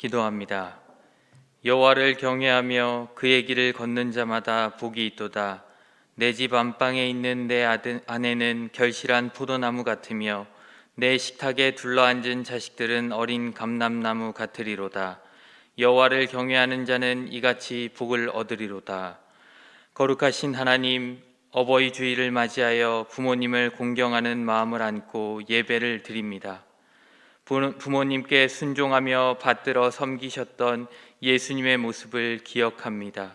기도합니다. 여호와를 경외하며 그의 길을 걷는 자마다 복이 있도다. 내 집 안방에 있는 내 아내는 결실한 포도나무 같으며 내 식탁에 둘러앉은 자식들은 어린 감람나무 같으리로다. 여호와를 경외하는 자는 이같이 복을 얻으리로다. 거룩하신 하나님, 어버이 주일을 맞이하여 부모님을 공경하는 마음을 안고 예배를 드립니다. 부모님께 순종하며 받들어 섬기셨던 예수님의 모습을 기억합니다.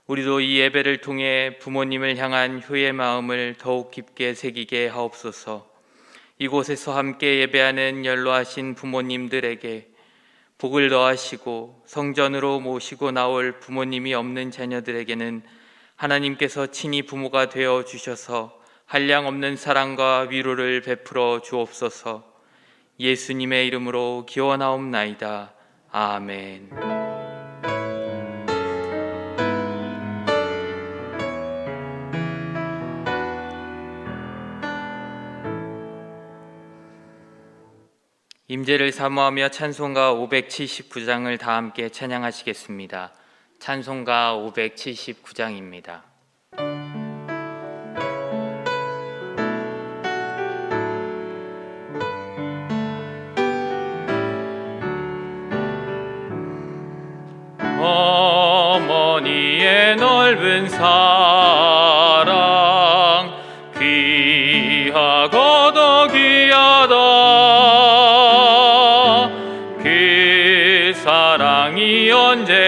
우리도 이 예배를 통해 부모님을 향한 효의 마음을 더욱 깊게 새기게 하옵소서. 이곳에서 함께 예배하는 연로하신 부모님들에게 복을 더하시고 성전으로 모시고 나올 부모님이 없는 자녀들에게는 하나님께서 친히 부모가 되어 주셔서 한량없는 사랑과 위로를 베풀어 주옵소서. 예수님의 이름으로 기원하옵나이다. 아멘. 임재를 사모하며 찬송가 579장을 다 함께 찬양하시겠습니다. 찬송가 579장입니다. 어머니의 넓은 사랑 귀하고도 귀하다. 그 사랑이 언제든지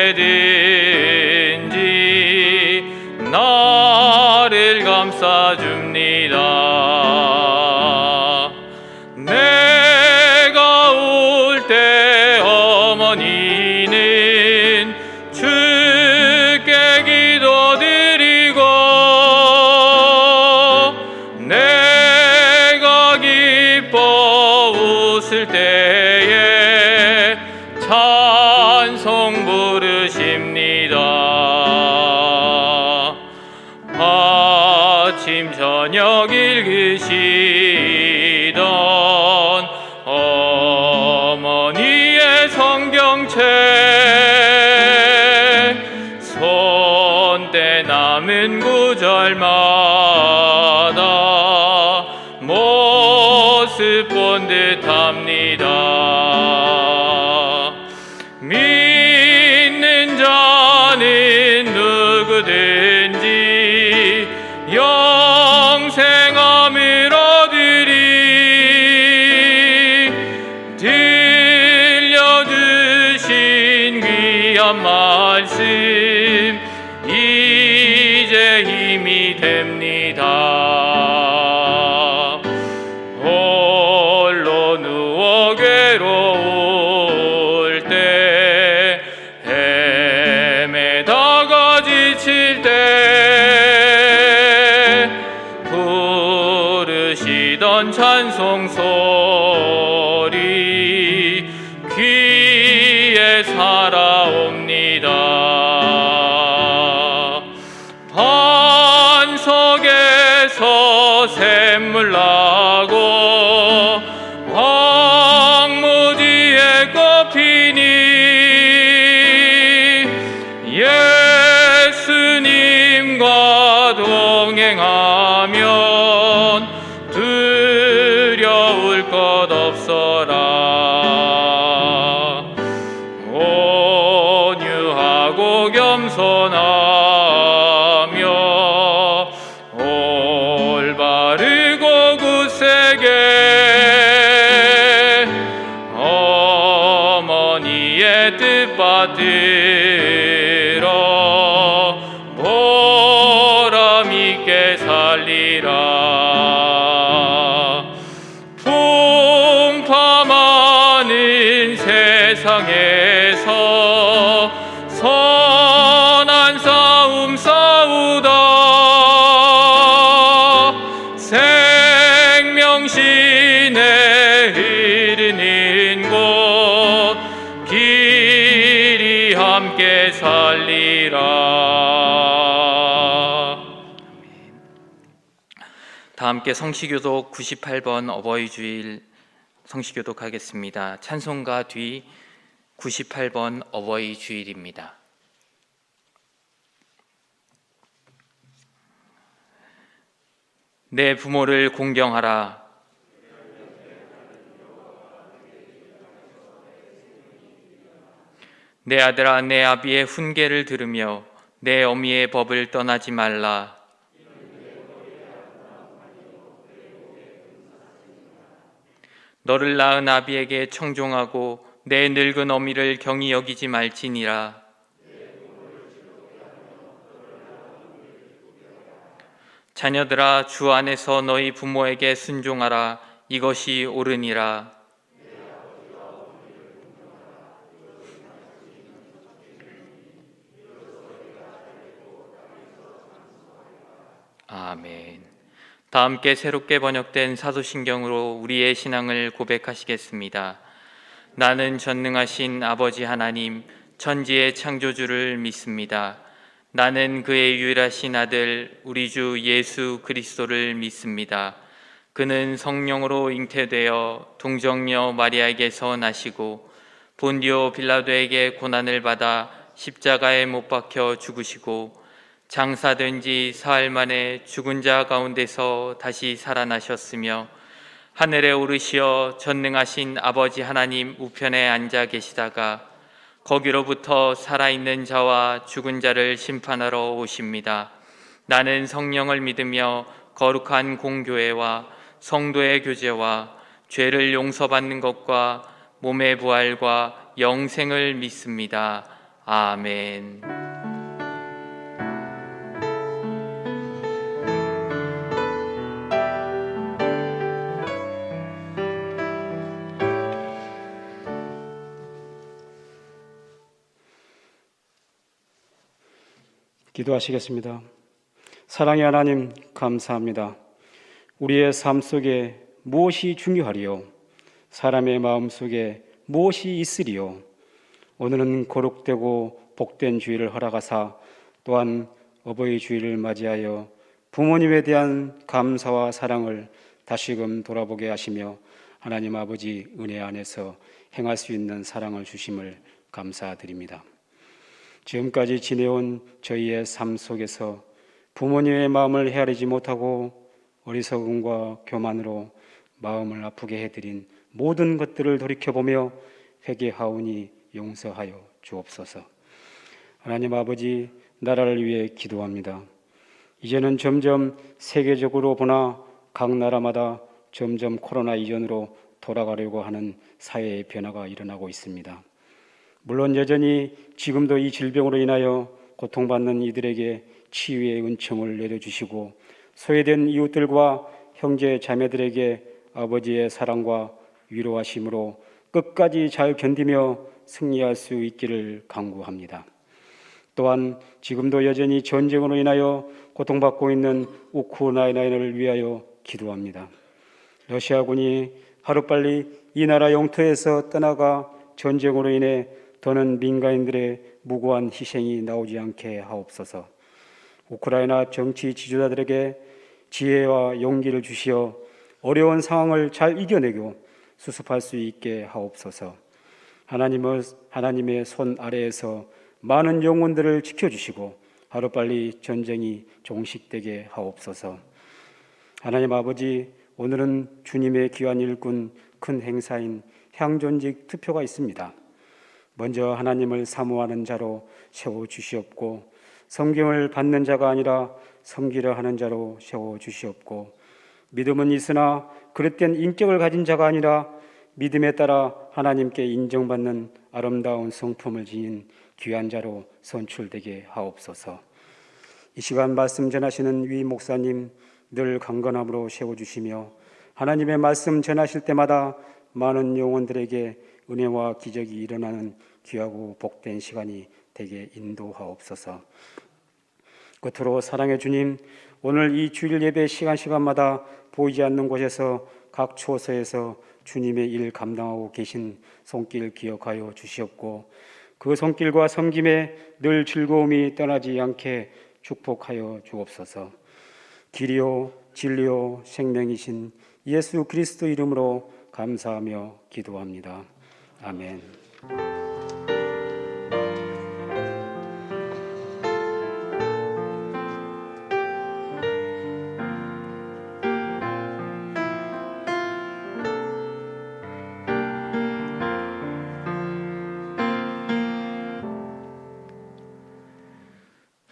나를 감싸줍니다. 내가 울 때 어머니는 주께 기도드리고 내가 기뻐 웃을 때에 찬송 부르십니다. 아침 저녁 읽으시던 어머니의 성경책 손때 남은 구절마다 모습 본 듯합니다. 믿는 자는 누구든지 영생함을 얻으리. 들려주신 귀한 말씀 이제 힘이 됩니다. 홀로 누워 괴로울 때 헤매다가 지칠 때 부르시던 찬송 소리 귀에 살아옵니다. 반석에서 샘물 나고 황무지에 꽃 피니 예수님과 동행하면 두려울 것 없어라. 온유하고 겸손하며 올바르고 굳세게 어머니의 뜻 받들어 보람 있게 살리라. 풍파많은 세상에서 선한 싸움 싸우다 생명신에 흐르는 곳 길이 함께 살리라. 다 함께 성시교독 98번 어버이 주일 성시교독 하겠습니다. 찬송가 뒤 98번 어버이 주일입니다. 내 부모를 공경하라. 내 아들아, 내 아비의 훈계를 들으며 내 어미의 법을 떠나지 말라. 너를 낳은 아비에게 청종하고 내 늙은 어미를 경히 여기지 말지니라. 자녀들아, 주 안에서 너희 부모에게 순종하라. 이것이 옳으니라. 아멘. 다 함께 새롭게 번역된 사도신경으로 우리의 신앙을 고백하시겠습니다. 나는 전능하신 아버지 하나님, 천지의 창조주를 믿습니다. 나는 그의 유일하신 아들 우리 주 예수 그리스도를 믿습니다. 그는 성령으로 잉태되어 동정녀 마리아에게서 나시고 본디오 빌라도에게 고난을 받아 십자가에 못 박혀 죽으시고 장사된 지 사흘 만에 죽은 자 가운데서 다시 살아나셨으며 하늘에 오르시어 전능하신 아버지 하나님 우편에 앉아 계시다가 거기로부터 살아있는 자와 죽은 자를 심판하러 오십니다. 나는 성령을 믿으며 거룩한 공교회와 성도의 교제와 죄를 용서받는 것과 몸의 부활과 영생을 믿습니다. 아멘. 기도하시겠습니다. 사랑의 하나님, 감사합니다. 우리의 삶 속에 무엇이 중요하리요? 사람의 마음 속에 무엇이 있으리요? 오늘은 거룩되고 복된 주일을 허락하사 또한 어버이 주일을 맞이하여 부모님에 대한 감사와 사랑을 다시금 돌아보게 하시며 하나님 아버지 은혜 안에서 행할 수 있는 사랑을 주심을 감사드립니다. 지금까지 지내온 저희의 삶 속에서 부모님의 마음을 헤아리지 못하고 어리석음과 교만으로 마음을 아프게 해드린 모든 것들을 돌이켜보며 회개하오니 용서하여 주옵소서. 하나님 아버지, 나라를 위해 기도합니다. 이제는 점점 세계적으로 보나 각 나라마다 점점 코로나 이전으로 돌아가려고 하는 사회의 변화가 일어나고 있습니다. 물론 여전히 지금도 이 질병으로 인하여 고통받는 이들에게 치유의 은총을 내려주시고 소외된 이웃들과 형제 자매들에게 아버지의 사랑과 위로하심으로 끝까지 잘 견디며 승리할 수 있기를 간구합니다. 또한 지금도 여전히 전쟁으로 인하여 고통받고 있는 우크라이나를 위하여 기도합니다. 러시아군이 하루빨리 이 나라 영토에서 떠나가 전쟁으로 인해 더는 민간인들의 무고한 희생이 나오지 않게 하옵소서. 우크라이나 정치 지도자들에게 지혜와 용기를 주시어 어려운 상황을 잘 이겨내고 수습할 수 있게 하옵소서. 하나님의 손 아래에서 많은 영혼들을 지켜주시고 하루빨리 전쟁이 종식되게 하옵소서. 하나님 아버지, 오늘은 주님의 귀한 일꾼 큰 행사인 향전직 투표가 있습니다. 먼저 하나님을 사모하는 자로 세워주시옵고 성경을 받는 자가 아니라 섬기려 하는 자로 세워주시옵고 믿음은 있으나 그릇된 인격을 가진 자가 아니라 믿음에 따라 하나님께 인정받는 아름다운 성품을 지닌 귀한 자로 선출되게 하옵소서. 이 시간 말씀 전하시는 위 목사님 늘 강건함으로 세워주시며 하나님의 말씀 전하실 때마다 많은 영혼들에게 은혜와 기적이 일어나는 귀하고 복된 시간이 되게 인도하옵소서. 끝으로 사랑의 주님, 오늘 이 주일 예배 시간마다 보이지 않는 곳에서 각 초소에서 주님의 일 감당하고 계신 손길 기억하여 주시옵고 그 손길과 섬김에 늘 즐거움이 떠나지 않게 축복하여 주옵소서. 길이요 진리요 생명이신 예수 그리스도 이름으로 감사하며 기도합니다. 아멘.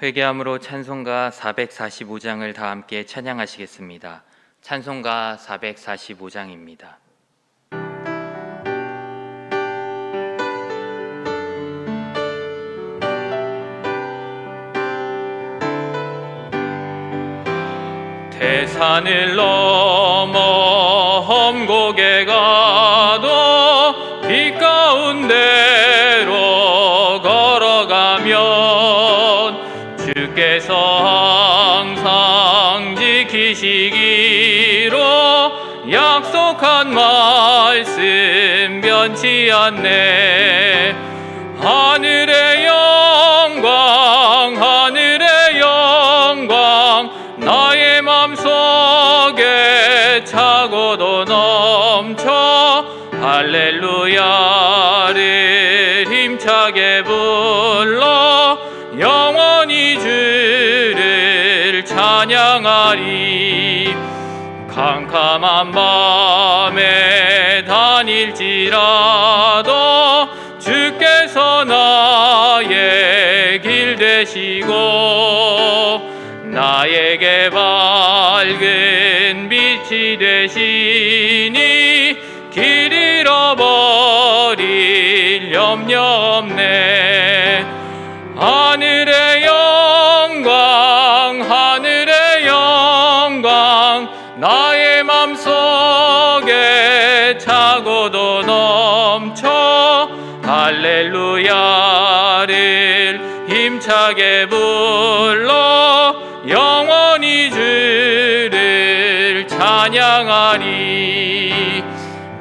회개함으로 찬송가 445장을 다 함께 찬양하시겠습니다. 찬송가 445장입니다. 대산을 넘어 험곡에 가도 빛 가운데로 걸어가면 주께서 항상 지키시기로 약속한 말씀 변치 않네. 하늘의 영광 하늘의 영광 나의 맘속에 차고도 넘쳐 할렐루야를 힘차게 불러 영원히 주를 찬양하리. 캄캄한 밤에 다닐지라도 주께서 나의 길 되시고 나에게 밝은 빛이 되시니 길 잃어버릴 염려 없네. 하늘의 영광 하늘의 영광 나의 맘속에 차고도 넘쳐 할렐루야를 힘차게 불러 영원히 주를 찬양하리.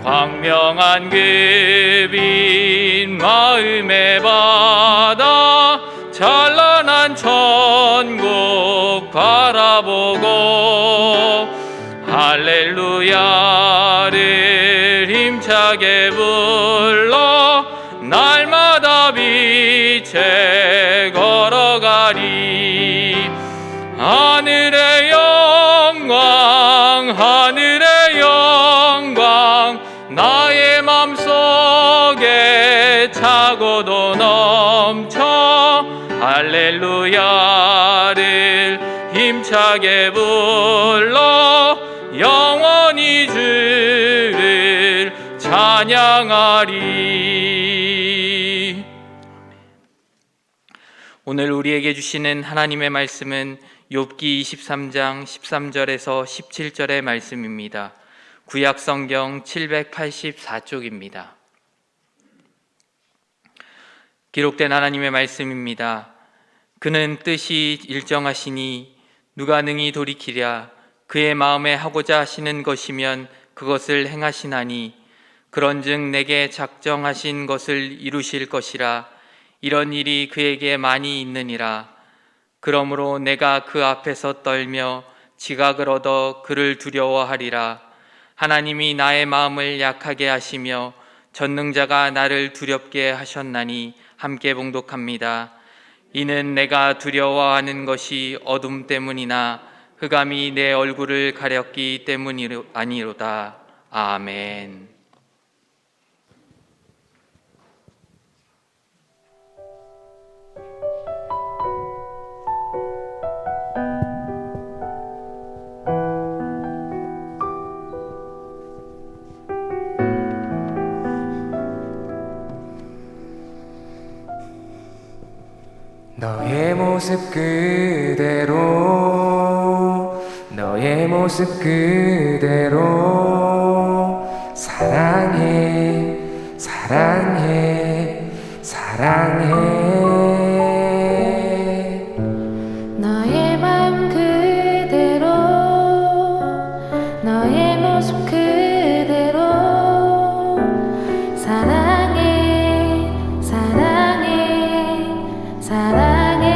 광명한 그 빛 마음에 받아 찬란한 천국 바라보고 할렐루야를 힘차게 불러 날마다 빛에 걸어가리. 하늘의 영광 하늘의 영광 나의 맘속에 차고도 넘쳐 할렐루야를 힘차게 불러 영원히 주를 찬양하리. 오늘 우리에게 주시는 하나님의 말씀은 욥기 23장 13절에서 17절의 말씀입니다. 구약 성경 784쪽입니다. 기록된 하나님의 말씀입니다. 그는 뜻이 일정하시니 누가 능히 돌이키랴. 그의 마음에 하고자 하시는 것이면 그것을 행하시나니 그런즉 내게 작정하신 것을 이루실 것이라. 이런 일이 그에게 많이 있느니라. 그러므로 내가 그 앞에서 떨며 지각을 얻어 그를 두려워하리라. 하나님이 나의 마음을 약하게 하시며 전능자가 나를 두렵게 하셨나니 함께 봉독합니다. 이는 내가 두려워하는 것이 어둠 때문이나 흑암이 내 얼굴을 가렸기 때문이 아니로다. 아멘. 너의 모습 그대로 너의 모습 그대로 사랑해 사랑해 사랑해. 너의 맘 그대로 너의 모습 그대로 사랑해 사랑해 사랑해.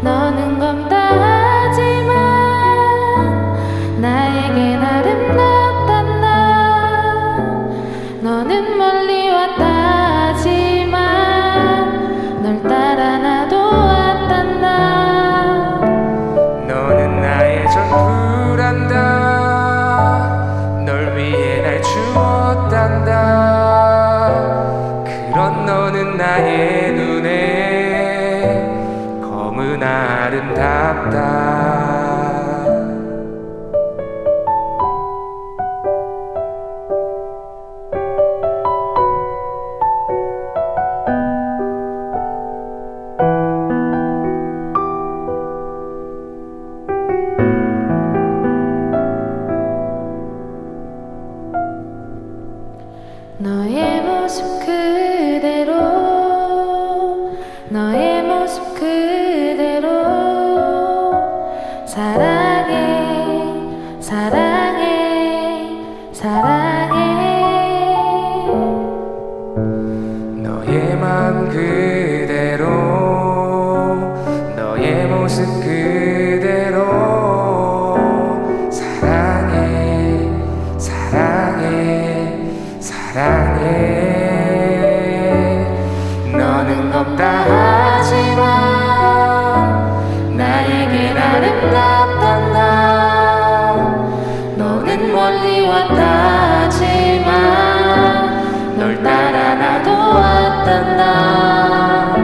너는 검다하지만 나에겐 아름답단 나. 너는 멀리 왔다 하지만 널 따라 나도 왔단 나. 너는 나의 전부란다. 널 위해 날 주었단다. 그런 너는 나의 눈에 사랑해 너의 마음 그대로 너의 모습 그대로 사랑해 사랑해 사랑해 너는 없다 하지만 나에겐 아름답단 나 너는 멀리 왔다 하지만 널 따라 나도 왔단 나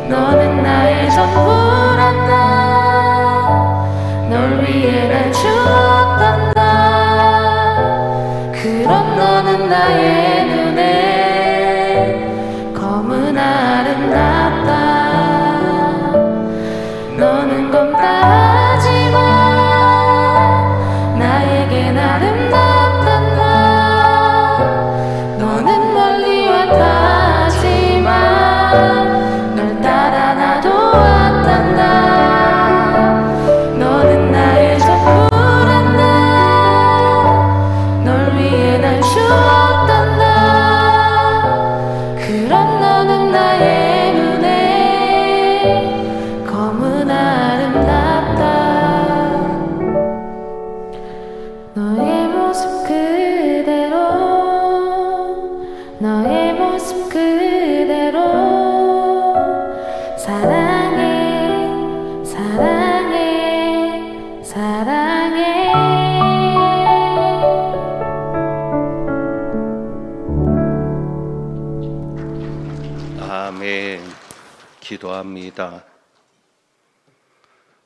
너는 나의 전부란 나널 위해 날 주었단 나 그럼 너는 나의 눈에 검은 아름답다 너는 검다 하지만 나에겐 아름답단 나 너는 멀리 왔다 하지만 널 따라 나도 왔단 나 너는 나의 전부란 나널 위해 날 주었단 나 그럼 너는 나의 눈에 검은 아름답다 너의 모습 그대로 너의 모습 그대로 사랑해 사랑해 사랑해 아멘. 기도합니다.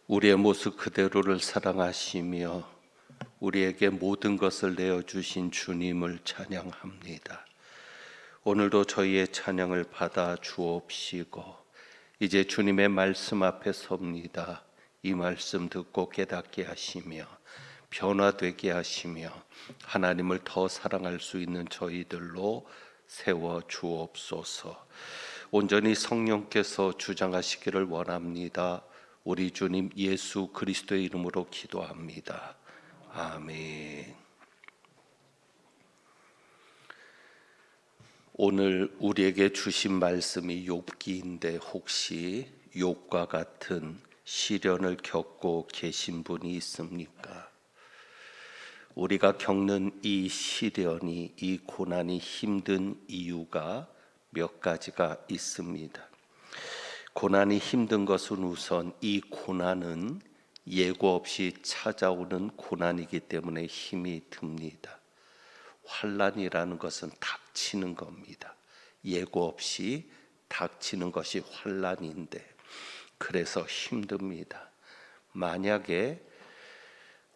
우리의 모습 그대로를 사랑하시며 우리에게 모든 것을 내어주신 주님을 찬양합니다. 오늘도 저희의 찬양을 받아 주옵시고 이제 주님의 말씀 앞에 섭니다. 이 말씀 듣고 깨닫게 하시며 변화되게 하시며 하나님을 더 사랑할 수 있는 저희들로 세워 주옵소서. 온전히 성령께서 주장하시기를 원합니다. 우리 주님 예수 그리스도의 이름으로 기도합니다. 아멘. 오늘 우리에게 주신 말씀이 욥기인데 혹시 욥과 같은 시련을 겪고 계신 분이 있습니까? 우리가 겪는 이 시련이, 이 고난이 힘든 이유가 몇 가지가 있습니다. 고난이 힘든 것은 우선 이 고난은 예고 없이 찾아오는 고난이기 때문에 힘이 듭니다. 환난이라는 것은 닥치는 겁니다. 예고 없이 닥치는 것이 환난인데 그래서 힘듭니다. 만약에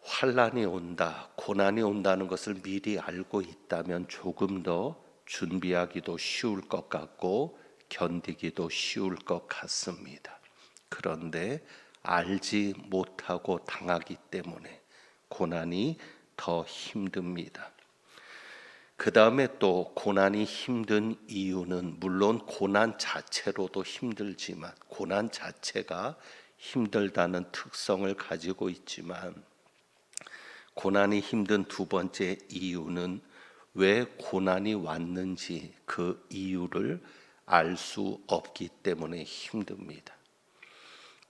환난이 온다, 고난이 온다는 것을 미리 알고 있다면 조금 더 준비하기도 쉬울 것 같고 견디기도 쉬울 것 같습니다. 그런데 알지 못하고 당하기 때문에 고난이 더 힘듭니다. 그 다음에 또 고난이 힘든 이유는 물론 고난 자체로도 힘들지만 고난 자체가 힘들다는 특성을 가지고 있지만 고난이 힘든 두 번째 이유는 왜 고난이 왔는지 그 이유를 알 수 없기 때문에 힘듭니다.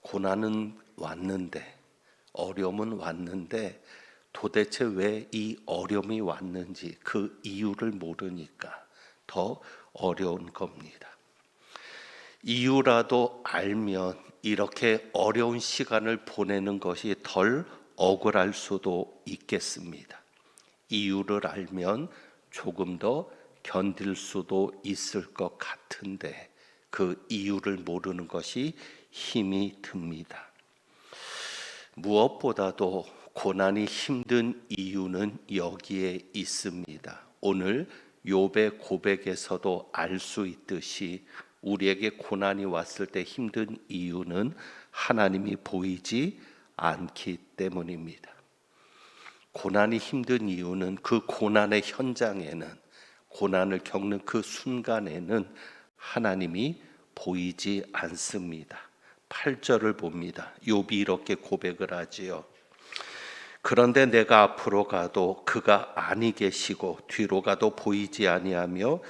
고난은 왔는데, 어려움은 왔는데 도대체 왜 이 어려움이 왔는지 그 이유를 모르니까 더 어려운 겁니다. 이유라도 알면 이렇게 어려운 시간을 보내는 것이 덜 억울할 수도 있겠습니다. 이유를 알면 조금 더 견딜 수도 있을 것 같은데 그 이유를 모르는 것이 힘이 듭니다. 무엇보다도 고난이 힘든 이유는 여기에 있습니다. 오늘 욥의 고백에서도 알 수 있듯이 우리에게 고난이 왔을 때 힘든 이유는 하나님이 보이지 않기 때문입니다. 고난이 힘든 이유는 그 고난의 현장에는, 고난을 겪는 그 순간에는 하나님이 보이지 않습니다. 8절을 봅니다. 욥이 이렇게 고백을 하지요. 그런데 내가 앞으로 가도 그가 아니 계시고 뒤로 가도 보이지 아니하며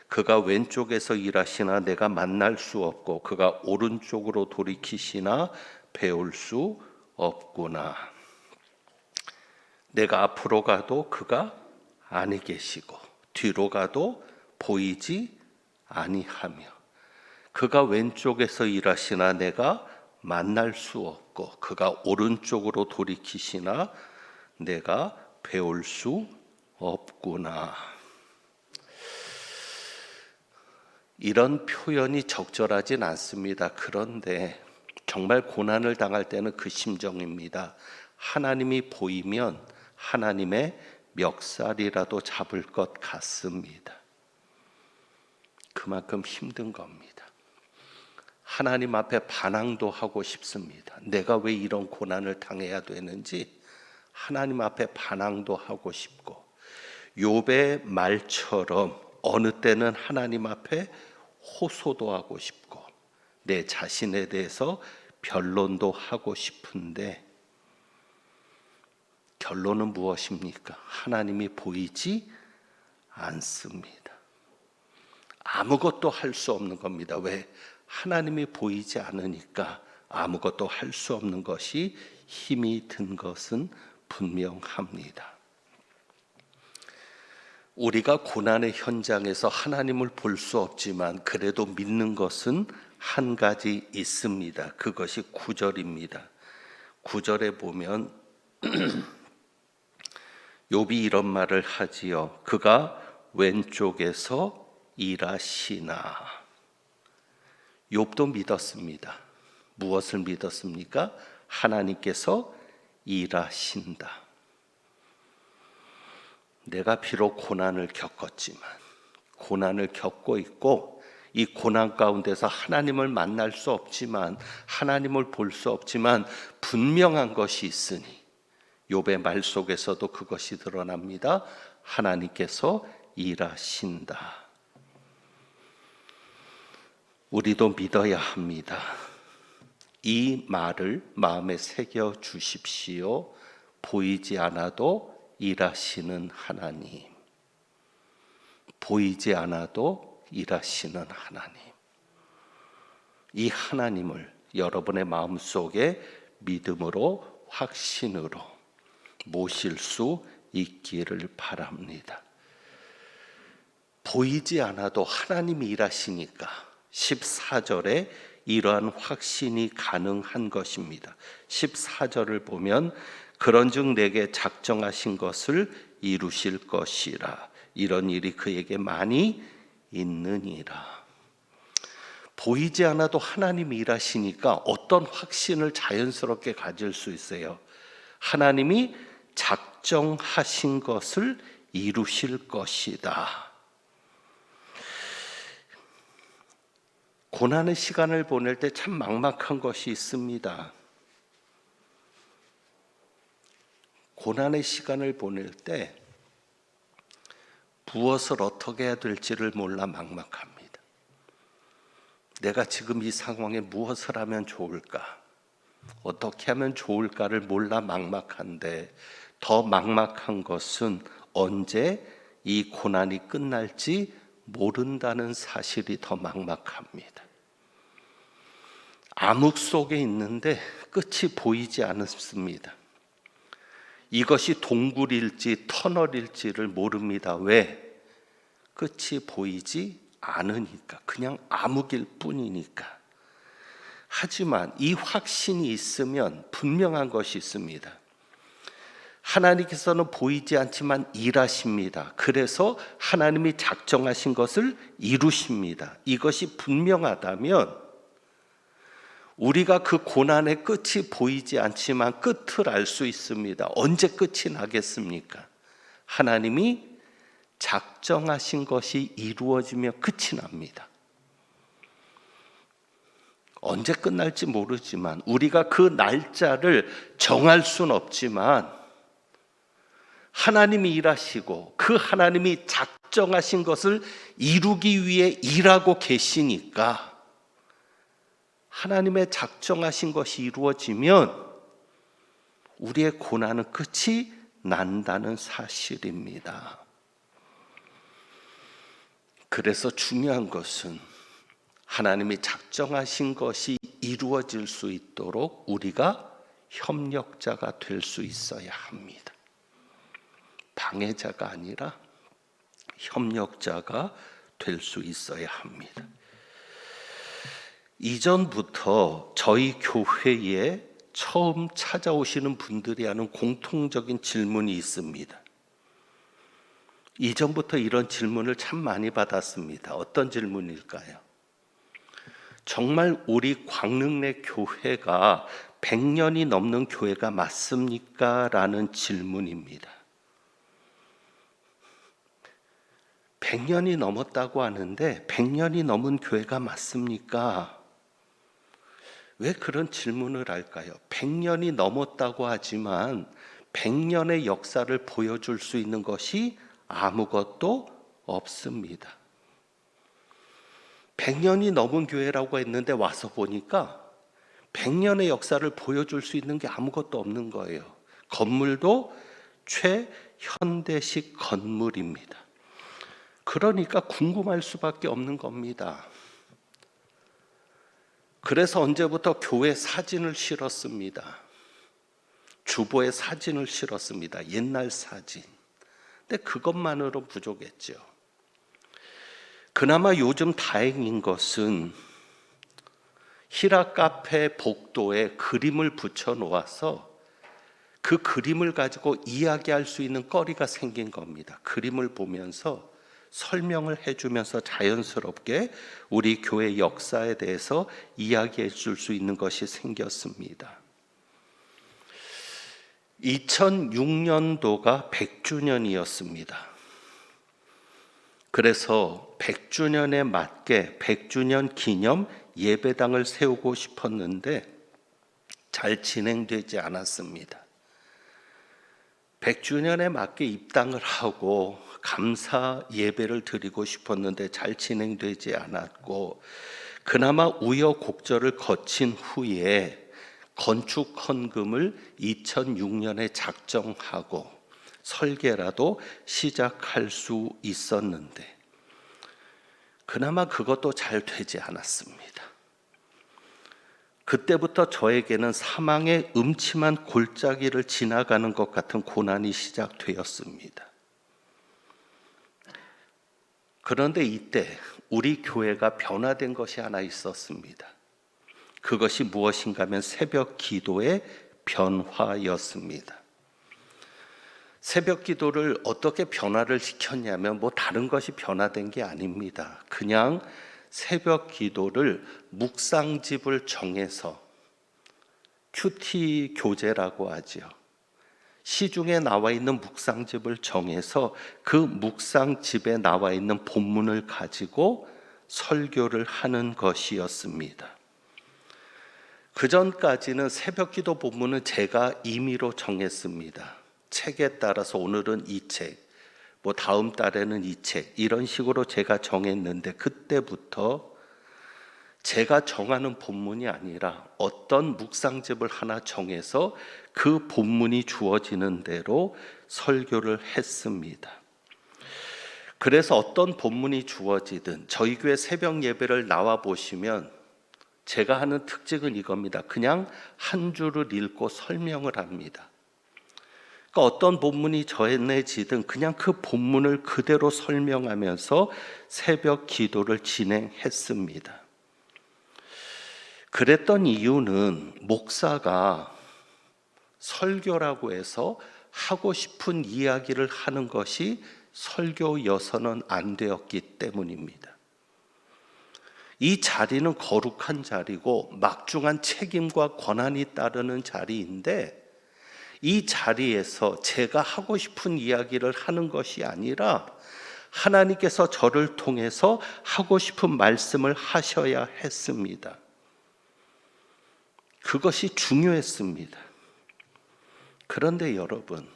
그가 왼쪽에서 일하시나 내가 만날 수 없고 그가 오른쪽으로 돌이키시나 배울 수 없구나. 내가 앞으로 가도 그가 아니 계시고 뒤로 가도 보이지 아니하며 그가 왼쪽에서 일하시나 내가 만날 수 없고 그가 오른쪽으로 돌이키시나 내가 배울 수 없구나. 이런 표현이 적절하진 않습니다. 그런데 정말 고난을 당할 때는 그 심정입니다. 하나님이 보이면 하나님의 멱살이라도 잡을 것 같습니다. 그만큼 힘든 겁니다. 하나님 앞에 반항도 하고 싶습니다. 내가 왜 이런 고난을 당해야 되는지 하나님 앞에 반항도 하고 싶고, 욥의 말처럼 어느 때는 하나님 앞에 호소도 하고 싶고 내 자신에 대해서 변론도 하고 싶은데 결론은 무엇입니까? 하나님이 보이지 않습니다. 아무것도 할 수 없는 겁니다. 왜? 하나님이 보이지 않으니까 아무것도 할 수 없는 것이 힘이 든 것은 분명합니다. 우리가 고난의 현장에서 하나님을 볼 수 없지만 그래도 믿는 것은 한 가지 있습니다. 그것이 9절입니다. 9절에 보면 욥이 이런 말을 하지요. 그가 왼쪽에서 일하시나. 욥도 믿었습니다. 무엇을 믿었습니까? 하나님께서 일하신다. 내가 비록 고난을 겪었지만, 고난을 겪고 있고 이 고난 가운데서 하나님을 만날 수 없지만, 하나님을 볼 수 없지만 분명한 것이 있으니 욥의 말 속에서도 그것이 드러납니다. 하나님께서 일하신다. 우리도 믿어야 합니다. 이 말을 마음에 새겨 주십시오. 보이지 않아도 일하시는 하나님, 보이지 않아도 일하시는 하나님, 이 하나님을 여러분의 마음속에 믿음으로 확신으로 모실 수 있기를 바랍니다. 보이지 않아도 하나님이 일하시니까 14절에 이러한 확신이 가능한 것입니다. 14절을 보면 그런즉 내게 작정하신 것을 이루실 것이라. 이런 일이 그에게 많이 있느니라. 보이지 않아도 하나님이 일하시니까 어떤 확신을 자연스럽게 가질 수 있어요. 하나님이 작정하신 것을 이루실 것이다. 고난의 시간을 보낼 때 참 막막한 것이 있습니다. 고난의 시간을 보낼 때 무엇을 어떻게 해야 될지를 몰라 막막합니다. 내가 지금 이 상황에 무엇을 하면 좋을까? 어떻게 하면 좋을까를 몰라 막막한데, 더 막막한 것은 언제 이 고난이 끝날지 모른다는 사실이 더 막막합니다. 암흑 속에 있는데 끝이 보이지 않습니다. 이것이 동굴일지 터널일지를 모릅니다. 왜? 끝이 보이지 않으니까. 그냥 암흑일 뿐이니까. 하지만 이 확신이 있으면 분명한 것이 있습니다. 하나님께서는 보이지 않지만 일하십니다. 그래서 하나님이 작정하신 것을 이루십니다. 이것이 분명하다면 우리가 그 고난의 끝이 보이지 않지만 끝을 알 수 있습니다. 언제 끝이 나겠습니까? 하나님이 작정하신 것이 이루어지며 끝이 납니다. 언제 끝날지 모르지만, 우리가 그 날짜를 정할 수는 없지만 하나님이 일하시고 그 하나님이 작정하신 것을 이루기 위해 일하고 계시니까, 하나님의 작정하신 것이 이루어지면 우리의 고난은 끝이 난다는 사실입니다. 그래서 중요한 것은 하나님이 작정하신 것이 이루어질 수 있도록 우리가 협력자가 될 수 있어야 합니다. 방해자가 아니라 협력자가 될 수 있어야 합니다. 이전부터 저희 교회에 처음 찾아오시는 분들이 하는 공통적인 질문이 있습니다. 이전부터 이런 질문을 참 많이 받았습니다. 어떤 질문일까요? 정말 우리 광릉내 교회가 100년이 넘는 교회가 맞습니까? 라는 질문입니다. 100년이 넘었다고 하는데 100년이 넘은 교회가 맞습니까? 왜 그런 질문을 할까요? 100년이 넘었다고 하지만 100년의 역사를 보여줄 수 있는 것이 아무것도 없습니다. 100년이 넘은 교회라고 했는데 와서 보니까 100년의 역사를 보여줄 수 있는 게 아무것도 없는 거예요. 건물도 최현대식 건물입니다. 그러니까 궁금할 수밖에 없는 겁니다. 그래서 언제부터 교회 사진을 실었습니다. 주보에 사진을 실었습니다. 옛날 사진. 근데 그것만으로 부족했죠. 그나마 요즘 다행인 것은 히라 카페 복도에 그림을 붙여 놓아서 그 그림을 가지고 이야기할 수 있는 거리가 생긴 겁니다. 그림을 보면서 설명을 해주면서 자연스럽게 우리 교회 역사에 대해서 이야기해 줄 수 있는 것이 생겼습니다. 2006년도가 100주년이었습니다. 그래서 100주년에 맞게 100주년 기념 예배당을 세우고 싶었는데 잘 진행되지 않았습니다. 100주년에 맞게 입당을 하고 감사 예배를 드리고 싶었는데 잘 진행되지 않았고, 그나마 우여곡절을 거친 후에 건축 헌금을 2006년에 작정하고 설계라도 시작할 수 있었는데 그나마 그것도 잘 되지 않았습니다. 그때부터 저에게는 사망의 음침한 골짜기를 지나가는 것 같은 고난이 시작되었습니다. 그런데 이때 우리 교회가 변화된 것이 하나 있었습니다. 그것이 무엇인가 하면 새벽 기도의 변화였습니다. 새벽 기도를 어떻게 변화를 시켰냐면 다른 것이 변화된 게 아닙니다. 그냥 새벽 기도를 묵상집을 정해서 큐티 교재라고 하죠. 시중에 나와 있는 묵상집을 정해서 그 묵상집에 나와 있는 본문을 가지고 설교를 하는 것이었습니다. 그 전까지는 새벽 기도 본문은 제가 임의로 정했습니다. 책에 따라서 오늘은 이 책, 다음 달에는 이 책, 이런 식으로 제가 정했는데 그때부터 제가 정하는 본문이 아니라 어떤 묵상집을 하나 정해서 그 본문이 주어지는 대로 설교를 했습니다. 그래서 어떤 본문이 주어지든 저희 교회 새벽 예배를 나와 보시면 제가 하는 특징은 이겁니다. 그냥 한 줄을 읽고 설명을 합니다. 그러니까 어떤 본문이 전해지든 그냥 그 본문을 그대로 설명하면서 새벽 기도를 진행했습니다. 그랬던 이유는 목사가 설교라고 해서 하고 싶은 이야기를 하는 것이 설교여서는 안 되었기 때문입니다. 이 자리는 거룩한 자리고 막중한 책임과 권한이 따르는 자리인데 이 자리에서 제가 하고 싶은 이야기를 하는 것이 아니라 하나님께서 저를 통해서 하고 싶은 말씀을 하셔야 했습니다. 그것이 중요했습니다. 그런데 여러분,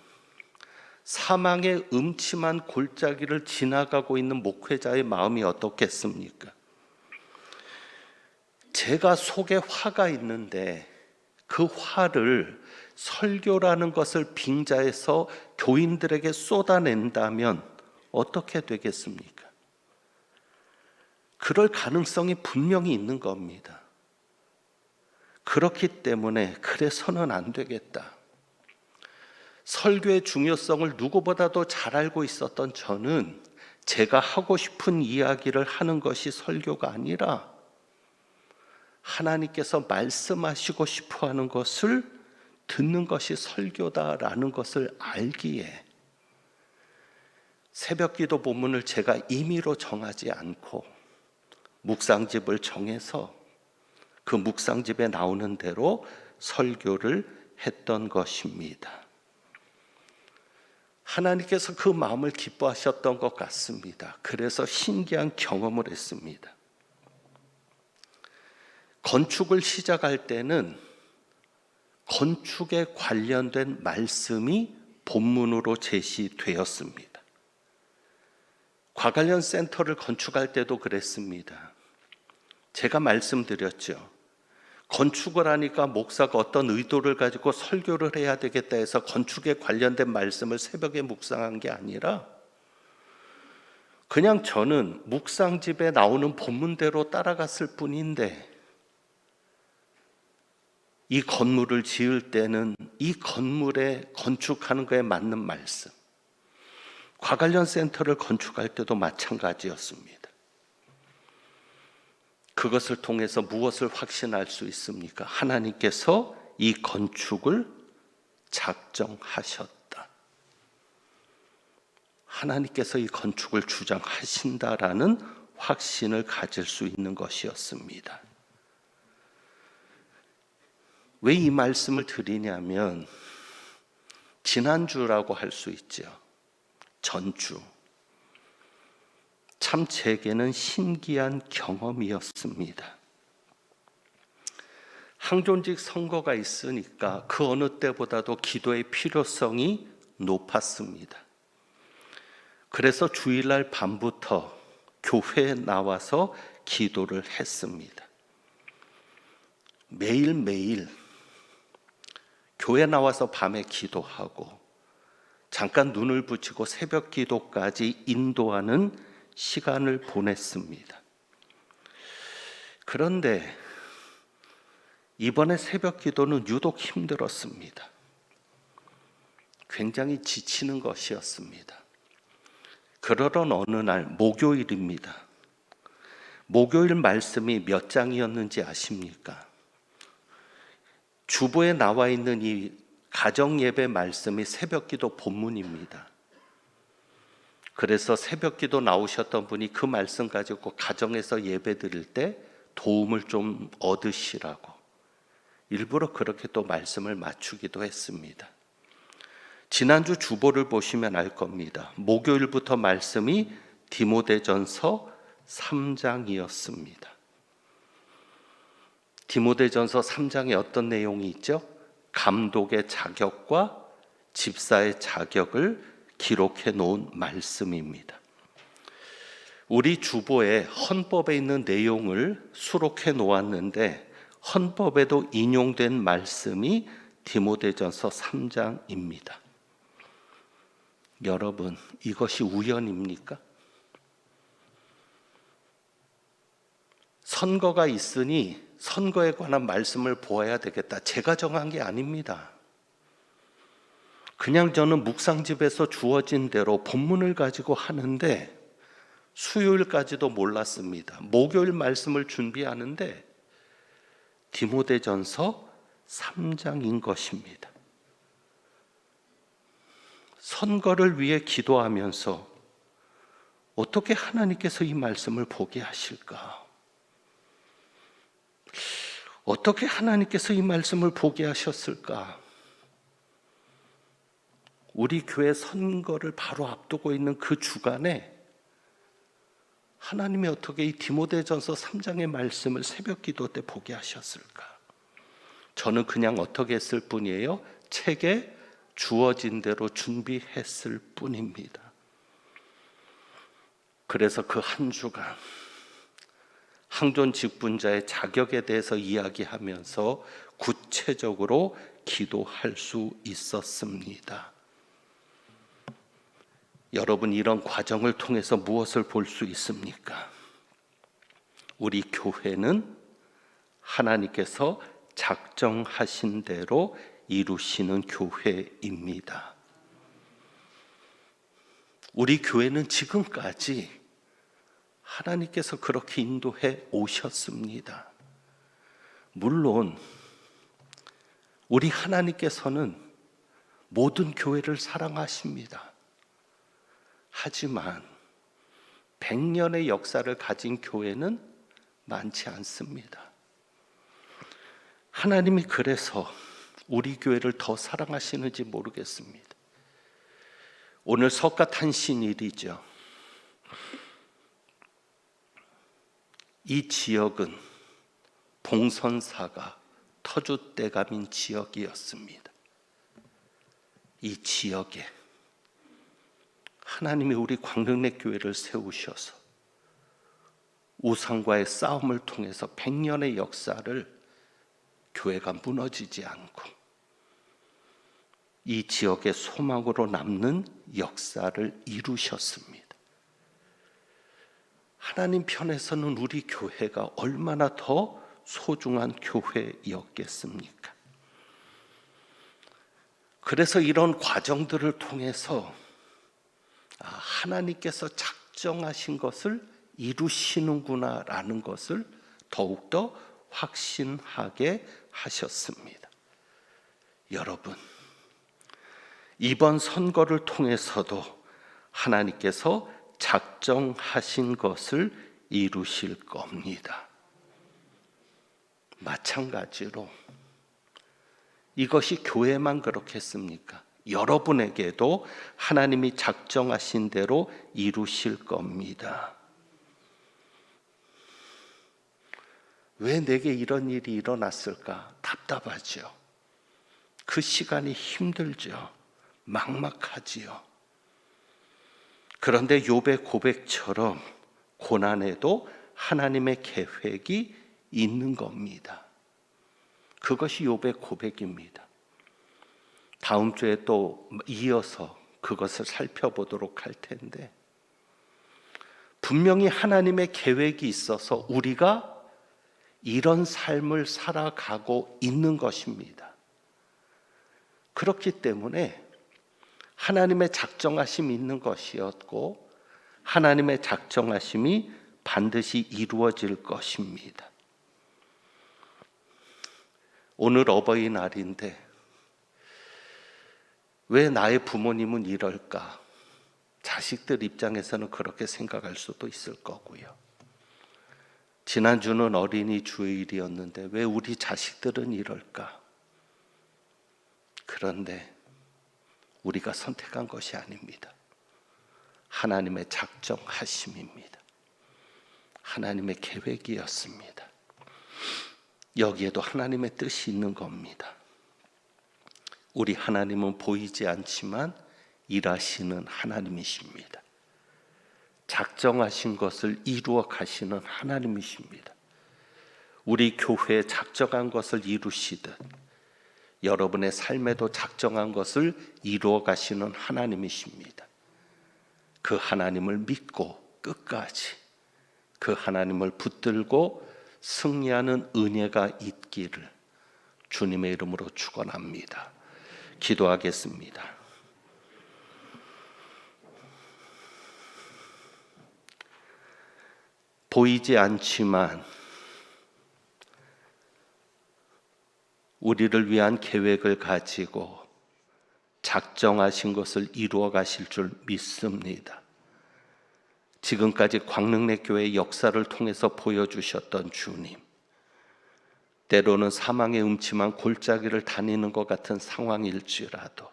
사망의 음침한 골짜기를 지나가고 있는 목회자의 마음이 어떻겠습니까? 제가 속에 화가 있는데 그 화를 설교라는 것을 빙자해서 교인들에게 쏟아낸다면 어떻게 되겠습니까? 그럴 가능성이 분명히 있는 겁니다. 그렇기 때문에 그래서는 안 되겠다. 설교의 중요성을 누구보다도 잘 알고 있었던 저는 제가 하고 싶은 이야기를 하는 것이 설교가 아니라 하나님께서 말씀하시고 싶어 하는 것을 듣는 것이 설교다라는 것을 알기에 새벽기도 본문을 제가 임의로 정하지 않고 묵상집을 정해서 그 묵상집에 나오는 대로 설교를 했던 것입니다. 하나님께서 그 마음을 기뻐하셨던 것 같습니다. 그래서 신기한 경험을 했습니다. 건축을 시작할 때는 건축에 관련된 말씀이 본문으로 제시되었습니다. 과관련 센터를 건축할 때도 그랬습니다. 제가 말씀드렸죠. 건축을 하니까 목사가 어떤 의도를 가지고 설교를 해야 되겠다 해서 건축에 관련된 말씀을 새벽에 묵상한 게 아니라 그냥 저는 묵상집에 나오는 본문대로 따라갔을 뿐인데 이 건물을 지을 때는 이 건물에 건축하는 거에 맞는 말씀, 과관련 센터를 건축할 때도 마찬가지였습니다. 그것을 통해서 무엇을 확신할 수 있습니까? 하나님께서 이 건축을 작정하셨다. 하나님께서 이 건축을 주장하신다라는 확신을 가질 수 있는 것이었습니다. 왜 이 말씀을 드리냐면 지난주라고 할 수 있죠. 전주. 참 제게는 신기한 경험이었습니다. 항존직 선거가 있으니까 그 어느 때보다도 기도의 필요성이 높았습니다. 그래서 주일날 밤부터 교회에 나와서 기도를 했습니다. 매일매일 교회 나와서 밤에 기도하고 잠깐 눈을 붙이고 새벽 기도까지 인도하는 시간을 보냈습니다. 그런데 이번에 새벽 기도는 유독 힘들었습니다. 굉장히 지치는 것이었습니다. 그러던 어느 날 목요일입니다. 목요일 말씀이 몇 장이었는지 아십니까? 주보에 나와 있는 이 가정예배 말씀이 새벽기도 본문입니다. 그래서 새벽기도 나오셨던 분이 그 말씀 가지고 가정에서 예배 드릴 때 도움을 좀 얻으시라고 일부러 그렇게 또 말씀을 맞추기도 했습니다. 지난주 주보를 보시면 알 겁니다. 목요일부터 말씀이 디모데전서 3장이었습니다. 디모데전서 3장에 어떤 내용이 있죠? 감독의 자격과 집사의 자격을 기록해 놓은 말씀입니다. 우리 주보에 헌법에 있는 내용을 수록해 놓았는데 헌법에도 인용된 말씀이 디모데전서 3장입니다. 여러분, 이것이 우연입니까? 선거가 있으니 선거에 관한 말씀을 보아야 되겠다. 제가 정한 게 아닙니다. 그냥 저는 묵상집에서 주어진 대로 본문을 가지고 하는데 수요일까지도 몰랐습니다. 목요일 말씀을 준비하는데 디모데전서 3장인 것입니다. 선거를 위해 기도하면서 어떻게 하나님께서 이 말씀을 보게 하실까? 어떻게 하나님께서 이 말씀을 보게 하셨을까? 우리 교회 선거를 바로 앞두고 있는 그 주간에 하나님이 어떻게 이 디모데전서 3장의 말씀을 새벽 기도 때 보게 하셨을까? 저는 그냥 어떻게 했을 뿐이에요? 책에 주어진 대로 준비했을 뿐입니다. 그래서 그 한 주간 항존 직분자의 자격에 대해서 이야기하면서 구체적으로 기도할 수 있었습니다. 여러분, 이런 과정을 통해서 무엇을 볼 수 있습니까? 우리 교회는 하나님께서 작정하신 대로 이루시는 교회입니다. 우리 교회는 지금까지 하나님께서 그렇게 인도해 오셨습니다. 물론 우리 하나님께서는 모든 교회를 사랑하십니다. 하지만 100년의 역사를 가진 교회는 많지 않습니다. 하나님이 그래서 우리 교회를 더 사랑하시는지 모르겠습니다. 오늘 석가탄신일이죠. 이 지역은 봉선사가 터줏대감인 지역이었습니다. 이 지역에 하나님이 우리 광릉내 교회를 세우셔서 우상과의 싸움을 통해서 100년의 역사를 교회가 무너지지 않고 이 지역의 소망으로 남는 역사를 이루셨습니다. 하나님 편에서는 우리 교회가 얼마나 더 소중한 교회였겠습니까? 그래서 이런 과정들을 통해서 하나님께서 작정하신 것을 이루시는구나라는 것을 더욱더 확신하게 하셨습니다. 여러분, 이번 선거를 통해서도 하나님께서 작정하신 것을 이루실 겁니다. 마찬가지로 이것이 교회만 그렇겠습니까? 여러분에게도 하나님이 작정하신 대로 이루실 겁니다. 왜 내게 이런 일이 일어났을까? 답답하죠. 그 시간이 힘들죠. 막막하지요. 그런데 욥의 고백처럼 고난에도 하나님의 계획이 있는 겁니다. 그것이 욥의 고백입니다. 다음 주에 또 이어서 그것을 살펴보도록 할 텐데, 분명히 하나님의 계획이 있어서 우리가 이런 삶을 살아가고 있는 것입니다. 그렇기 때문에 하나님의 작정하심이 있는 것이었고 하나님의 작정하심이 반드시 이루어질 것입니다. 오늘 어버이날인데 왜 나의 부모님은 이럴까? 자식들 입장에서는 그렇게 생각할 수도 있을 거고요. 지난주는 어린이 주일이었는데 왜 우리 자식들은 이럴까? 그런데 우리가 선택한 것이 아닙니다. 하나님의 작정하심입니다. 하나님의 계획이었습니다. 여기에도 하나님의 뜻이 있는 겁니다. 우리 하나님은 보이지 않지만 일하시는 하나님이십니다. 작정하신 것을 이루어 가시는 하나님이십니다. 우리 교회에 작정한 것을 이루시듯 여러분의 삶에도 작정한 것을 이루어 가시는 하나님이십니다. 그 하나님을 믿고 끝까지 그 하나님을 붙들고 승리하는 은혜가 있기를 주님의 이름으로 축원합니다. 기도하겠습니다. 보이지 않지만 우리를 위한 계획을 가지고 작정하신 것을 이루어 가실 줄 믿습니다. 지금까지 광릉내 교회의 역사를 통해서 보여주셨던 주님, 때로는 사망의 음침한 골짜기를 다니는 것 같은 상황일지라도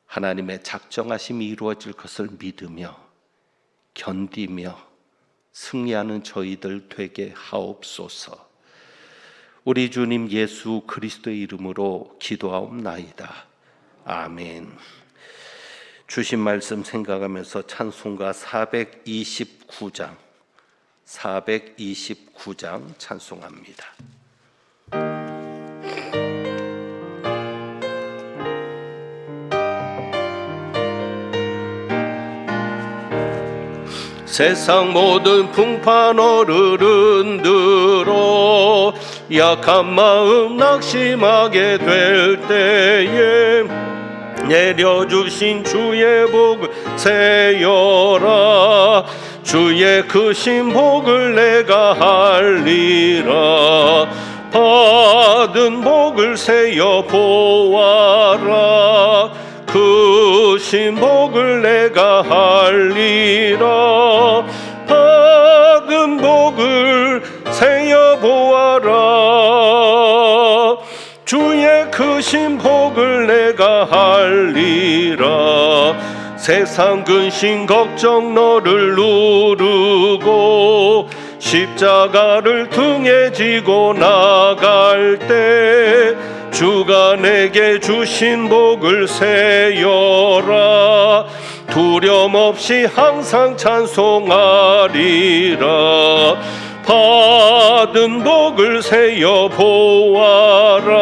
하나님의 작정하심이 이루어질 것을 믿으며 견디며 승리하는 저희들 되게 하옵소서. 우리 주님 예수 그리스도의 이름으로 기도하옵나이다. 아멘. 주신 말씀 생각하면서 찬송가 429장 찬송합니다. 세상 모든 풍파 너를 흔들어 약한 마음 낙심하게 될 때에 내려주신 주의 복을 세어라. 주의 크신 복을 내가 알리라. 받은 복을 세어 보아라. 크신 복을 내가 알리라. 받은 복을 세어 보아라. 주의 크신 복을 내가 알리라. 세상 근심 걱정 너를 누르고 십자가를 등에 지고 나갈 때 주가 내게 주신 복을 세어라. 두려움 없이 항상 찬송하리라. 받은 복을 세어 보아라.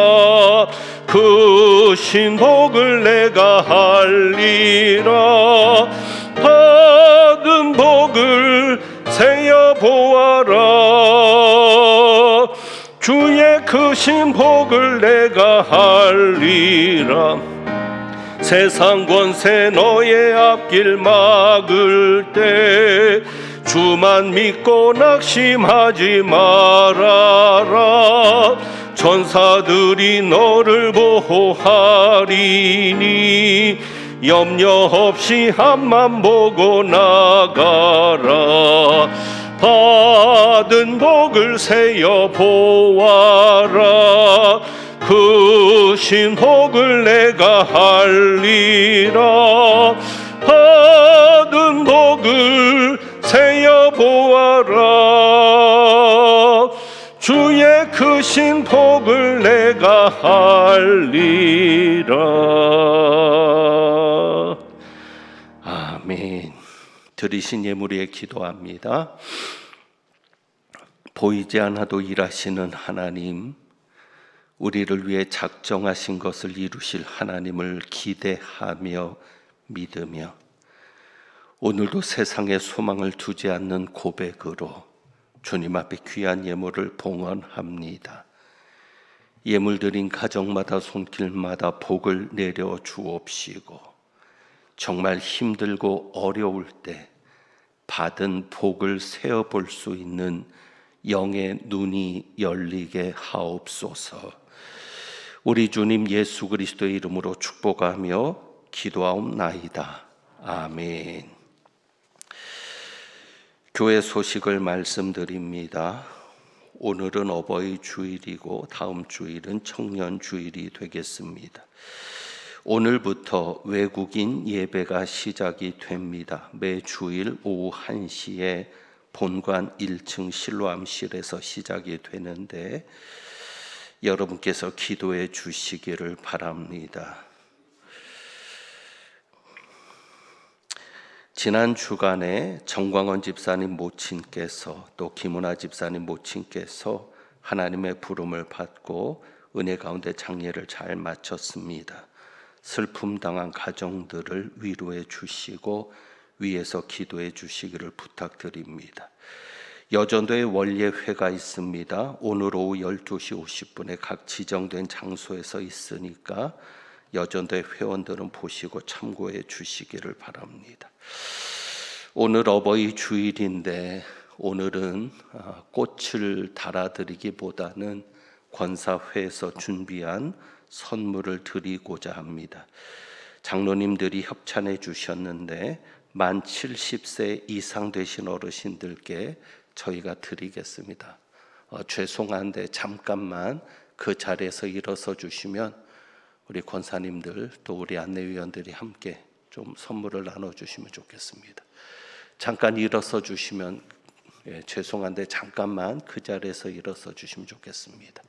크신 복을 내가 알리라. 받은 복을 세어 보아라. 주의 크신 복을 내가 알리라. 세상 권세 너의 앞길 막을 때 주만 믿고 낙심하지 말아라. 천사들이 너를 보호하리니 염려 없이 앞만 보고 나가라. 받은 복을 세어 보아라. 크신 복을 내가 알리라. 받은 복을 세어 보아라. 주의 크신 복을 내가 알리라. 아멘. 드리신 예물 위해 기도합니다. 보이지 않아도 일하시는 하나님, 우리를 위해 작정하신 것을 이루실 하나님을 기대하며 믿으며 오늘도 세상에 소망을 두지 않는 고백으로 주님 앞에 귀한 예물을 봉헌합니다. 예물 드린 가정마다 손길마다 복을 내려 주옵시고 정말 힘들고 어려울 때 받은 복을 세어볼 수 있는 영의 눈이 열리게 하옵소서. 우리 주님 예수 그리스도의 이름으로 축복하며 기도하옵나이다. 아멘. 교회 소식을 말씀드립니다. 오늘은 어버이 주일이고 다음 주일은 청년 주일이 되겠습니다. 오늘부터 외국인 예배가 시작이 됩니다. 매 주일 오후 1시에 본관 1층 실로암실에서 시작이 되는데 여러분께서 기도해 주시기를 바랍니다. 지난 주간에 정광원 집사님 모친께서 또 김은아 집사님 모친께서 하나님의 부름을 받고 은혜 가운데 장례를 잘 마쳤습니다. 슬픔 당한 가정들을 위로해 주시고 위에서 기도해 주시기를 부탁드립니다. 여전도에 원예회가 있습니다. 오늘 오후 12시 50분에 각 지정된 장소에서 있으니까 여전도의 회원들은 보시고 참고해 주시기를 바랍니다. 오늘 어버이 주일인데 오늘은 꽃을 달아드리기보다는 권사회에서 준비한 선물을 드리고자 합니다. 장로님들이 협찬해 주셨는데 만 70세 이상 되신 어르신들께 저희가 드리겠습니다. 죄송한데 잠깐만 그 자리에서 일어서 주시면 우리 권사님들 또 우리 안내위원들이 함께 좀 선물을 나눠주시면 좋겠습니다. 잠깐 일어서 주시면 죄송한데 잠깐만 그 자리에서 일어서 주시면 좋겠습니다.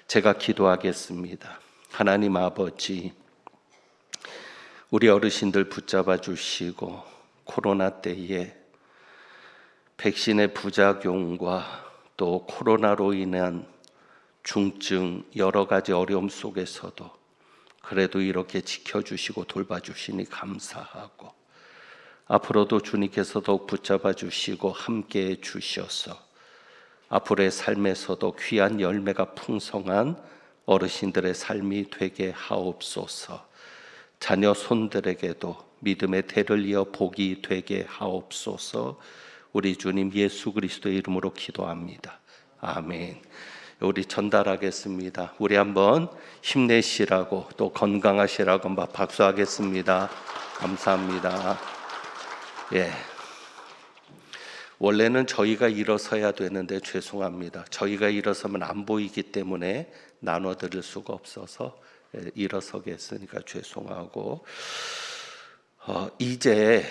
제가 기도하겠습니다. 하나님 아버지, 우리 어르신들 붙잡아 주시고 코로나 때에 백신의 부작용과 또 코로나로 인한 중증 여러 가지 어려움 속에서도 그래도 이렇게 지켜주시고 돌봐주시니 감사하고 앞으로도 주님께서 더욱 붙잡아 주시고 함께해 주셔서 앞으로의 삶에서도 귀한 열매가 풍성한 어르신들의 삶이 되게 하옵소서. 자녀 손들에게도 믿음의 대를 이어 복이 되게 하옵소서. 우리 주님 예수 그리스도의 이름으로 기도합니다. 아멘. 우리 전달하겠습니다. 우리 한번 힘내시라고 또 건강하시라고 한번 박수하겠습니다. 감사합니다. 예. 원래는 저희가 일어서야 되는데 죄송합니다. 저희가 일어서면 안 보이기 때문에 나눠드릴 수가 없어서 일어서겠으니까 죄송하고, 이제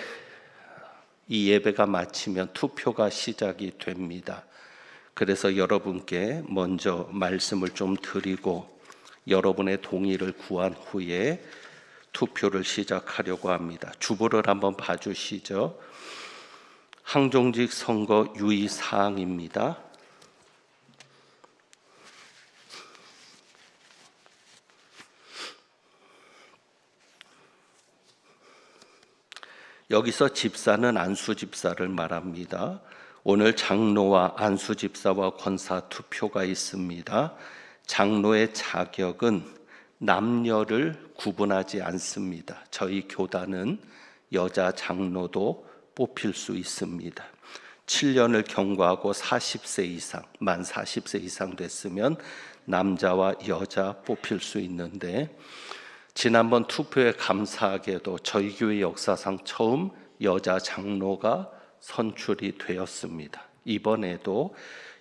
이 예배가 마치면 투표가 시작이 됩니다. 그래서 여러분께 먼저 말씀을 좀 드리고 여러분의 동의를 구한 후에 투표를 시작하려고 합니다. 주보를 한번 봐주시죠. 항종직 선거 유의 사항입니다. 여기서 집사는 안수 집사를 말합니다. 오늘 장로와 안수 집사와 권사 투표가 있습니다. 장로의 자격은 남녀를 구분하지 않습니다. 저희 교단은 여자 장로도 뽑힐 수 있습니다. 7년을 경과하고 40세 이상, 만 40세 이상 됐으면 남자와 여자 뽑힐 수 있는데, 지난번 투표에 감사하게도 저희 교회 역사상 처음 여자 장로가 선출이 되었습니다. 이번에도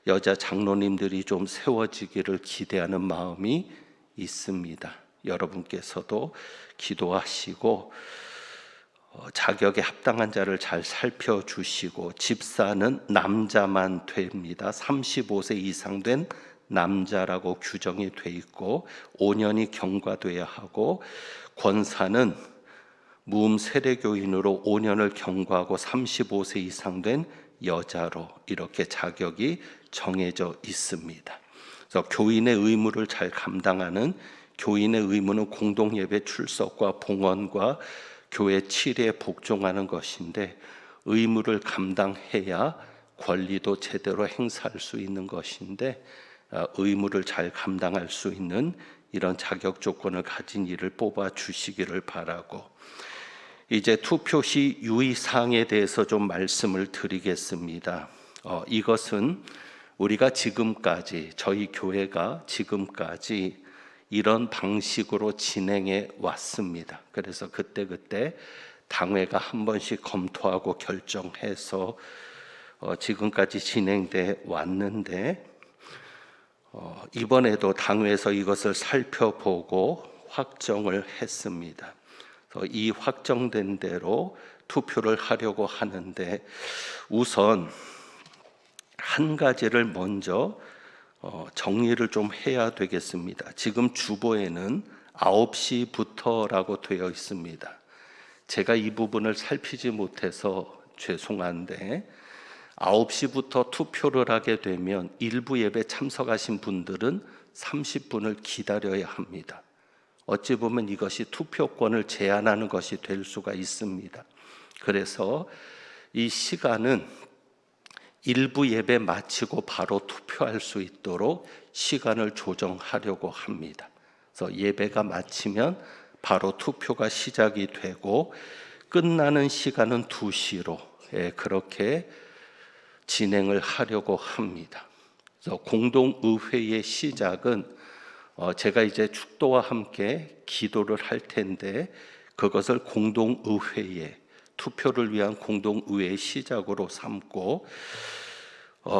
여자 장로님들이 좀 세워지기를 기대하는 마음이 있습니다. 여러분께서도 기도하시고 자격에 합당한 자를 잘 살펴주시고, 집사는 남자만 됩니다. 35세 이상 된 남자라고 규정이 돼 있고 5년이 경과돼야 하고, 권사는 무음 세례교인으로 5년을 경과하고 35세 이상 된 여자로 이렇게 자격이 정해져 있습니다. 그래서 교인의 의무를 잘 감당하는, 교인의 의무는 공동예배 출석과 봉헌과 교회 치례에 복종하는 것인데, 의무를 감당해야 권리도 제대로 행사할 수 있는 것인데, 의무를 잘 감당할 수 있는 이런 자격 조건을 가진 이를 뽑아 주시기를 바라고, 이제 투표 시 유의사항에 대해서 좀 말씀을 드리겠습니다. 이것은 우리가 지금까지, 저희 교회가 지금까지 이런 방식으로 진행해 왔습니다. 그래서 그때그때 당회가 한 번씩 검토하고 결정해서 지금까지 진행돼 왔는데, 이번에도 당회에서 이것을 살펴보고 확정을 했습니다. 그래서 이 확정된 대로 투표를 하려고 하는데, 우선 한 가지를 먼저 정리를 좀 해야 되겠습니다. 지금 주보에는 9시부터라고 되어 있습니다. 제가 이 부분을 살피지 못해서 죄송한데, 9시부터 투표를 하게 되면 일부 예배 참석하신 분들은 30분을 기다려야 합니다. 어찌 보면 이것이 투표권을 제한하는 것이 될 수가 있습니다. 그래서 이 시간은 일부 예배 마치고 바로 투표할 수 있도록 시간을 조정하려고 합니다. 그래서 예배가 마치면 바로 투표가 시작이 되고, 끝나는 시간은 2시로 그렇게 진행을 하려고 합니다. 그래서 공동의회의 시작은 제가 이제 축도와 함께 기도를 할 텐데, 그것을 공동의회의 투표를 위한 공동의회의 시작으로 삼고,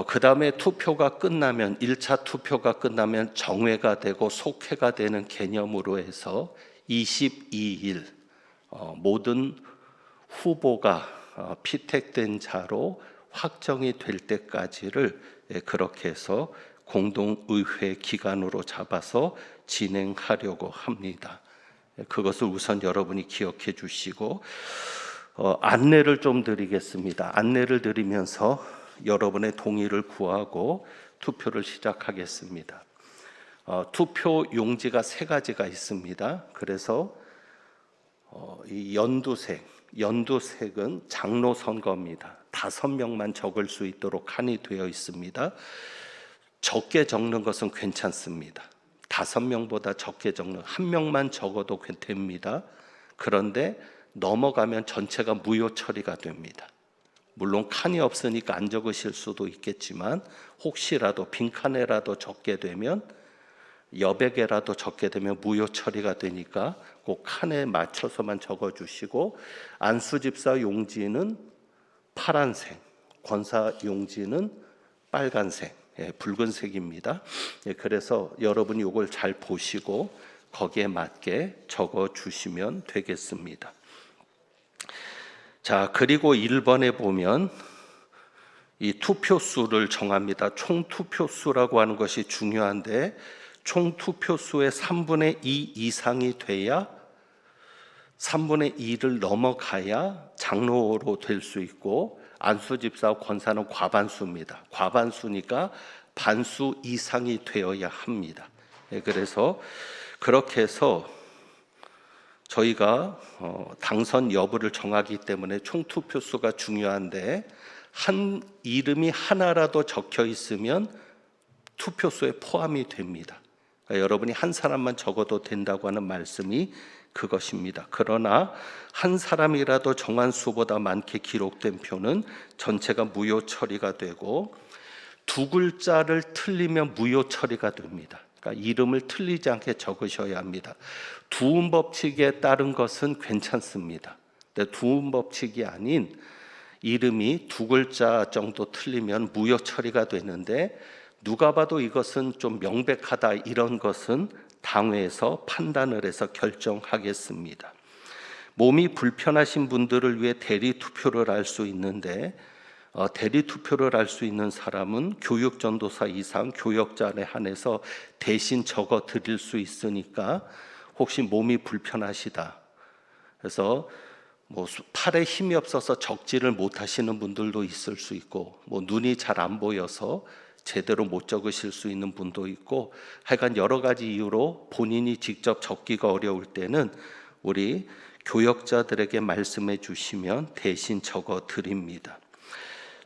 그 다음에 투표가 끝나면, 1차 투표가 끝나면 정회가 되고 속회가 되는 개념으로 해서 22일 모든 후보가 피택된 자로 확정이 될 때까지를 그렇게 해서 공동의회 기간으로 잡아서 진행하려고 합니다. 그것을 우선 여러분이 기억해 주시고, 안내를 좀 드리겠습니다. 안내를 드리면서 여러분의 동의를 구하고 투표를 시작하겠습니다. 투표 용지가 3가지가 있습니다. 그래서 이 연두색, 연두색은 장로 선거입니다. 5명만 적을 수 있도록 칸이 되어 있습니다. 적게 적는 것은 괜찮습니다. 5명보다 적게 적는 1명만 적어도 됩니다. 그런데 넘어가면 전체가 무효 처리가 됩니다. 물론 칸이 없으니까 안 적으실 수도 있겠지만 혹시라도 빈칸에라도 적게 되면 여백에라도 적게 되면 무효 처리가 되니까 꼭 칸에 맞춰서만 적어주시고, 안수집사 용지는 파란색, 권사 용지는 빨간색, 붉은색입니다. 그래서 여러분이 이걸 잘 보시고 거기에 맞게 적어주시면 되겠습니다. 자, 그리고 1번에 보면 이 투표수를 정합니다. 총 투표수라고 하는 것이 중요한데, 총 투표수의 3분의 2 이상이 돼야 3분의 2를 넘어가야 장로로 될 수 있고, 안수집사 권사는 과반수입니다. 과반수니까 반수 이상이 되어야 합니다. 그래서 그렇게 해서 저희가 당선 여부를 정하기 때문에 총 투표수가 중요한데, 한 이름이 하나라도 적혀 있으면 투표수에 포함이 됩니다. 그러니까 여러분이 한 사람만 적어도 된다고 하는 말씀이 그것입니다. 그러나 한 사람이라도 정한 수보다 많게 기록된 표는 전체가 무효 처리가 되고, 2글자를 틀리면 무효 처리가 됩니다. 그러니까 이름을 틀리지 않게 적으셔야 합니다. 두음 법칙에 따른 것은 괜찮습니다. 근데 두음 법칙이 아닌 이름이 2글자 정도 틀리면 무효 처리가 되는데, 누가 봐도 이것은 좀 명백하다, 이런 것은 당회에서 판단을 해서 결정하겠습니다. 몸이 불편하신 분들을 위해 대리 투표를 할 수 있는데, 대리 투표를 할 수 있는 사람은 교육전도사 이상 교역자에 한해서 대신 적어 드릴 수 있으니까, 혹시 몸이 불편하시다, 그래서 팔에 힘이 없어서 적지를 못하시는 분들도 있을 수 있고, 눈이 잘 안 보여서 제대로 못 적으실 수 있는 분도 있고, 하여간 여러 가지 이유로 본인이 직접 적기가 어려울 때는 우리 교역자들에게 말씀해 주시면 대신 적어 드립니다.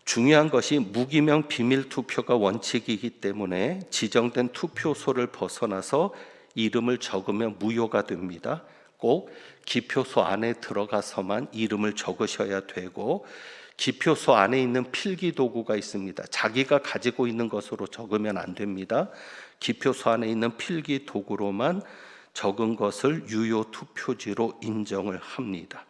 중요한 것이 무기명 비밀 투표가 원칙이기 때문에 지정된 투표소를 벗어나서 이름을 적으면 무효가 됩니다. 꼭 기표소 안에 들어가서만 이름을 적으셔야 되고, 기표소 안에 있는 필기 도구가 있습니다. 자기가 가지고 있는 것으로 적으면 안 됩니다. 기표소 안에 있는 필기 도구로만 적은 것을 유효 투표지로 인정을 합니다.